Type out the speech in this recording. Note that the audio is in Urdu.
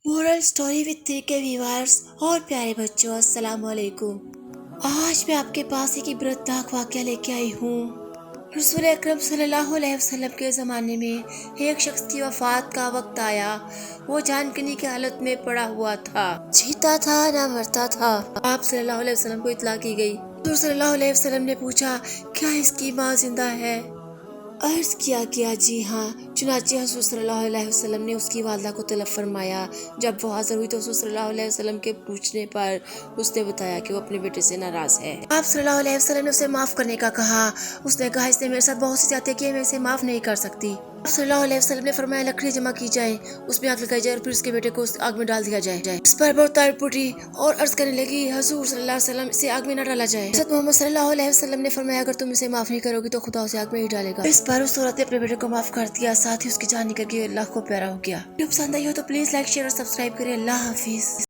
Moral story with 3K viewers اور پیارے بچوں، السلام علیکم۔ آج میں آپ کے پاس ایک عبرتناک واقعہ لے کے آئی ہوں۔ رسول اکرم صلی اللہ علیہ وسلم کے زمانے میں ایک شخص کی وفات کا وقت آیا۔ وہ جان کنی کی حالت میں پڑا ہوا تھا، جیتا تھا نہ مرتا تھا۔ آپ صلی اللہ علیہ وسلم کو اطلاع کی گئی۔ حضور صلی اللہ علیہ وسلم نے پوچھا، کیا اس کی ماں زندہ ہے؟ عرض کیا جی ہاں۔ چنانچہ حضور صلی اللہ علیہ وسلم نے اس کی والدہ کو طلب فرمایا۔ جب وہ حاضر ہوئی تو حضور صلی اللہ علیہ وسلم کے پوچھنے پر اس نے بتایا کہ وہ اپنے بیٹے سے ناراض ہے۔ آپ صلی اللہ علیہ وسلم نے اسے معاف کرنے کا کہا۔ اس نے کہا، اس نے میرے ساتھ بہت سی زیادتیاں کی ہیں، میں اسے معاف نہیں کر سکتی۔ آپ صلی اللہ علیہ وسلم نے فرمایا، لکڑی جمع کی جائے، اس میں آگ لگائی جائے اور پھر اس کے بیٹے کو اس آگ میں ڈال دیا جائے۔ اس پر بہت تعریف اٹھی اور عرض کرنے لگی، حضور صلی اللہ علیہ وسلم، اسے آگ میں نہ ڈالا جائے۔ حضرت محمد صلی اللہ علیہ وسلم نے فرمایا، اگر تم اسے معاف نہیں کرو گی تو خدا اسے آگ میں ہی ڈالے گا۔ اس پر اس عورت نے اپنے بیٹے کو معاف کر دیا، ساتھ ہی اس کی جان نکل گئی، اللہ کو پیارا ہو گیا۔ ویڈیو پسند آئی ہو تو پلیز لائک، شیئر اور سبسکرائب کریں۔ اللہ حافظ۔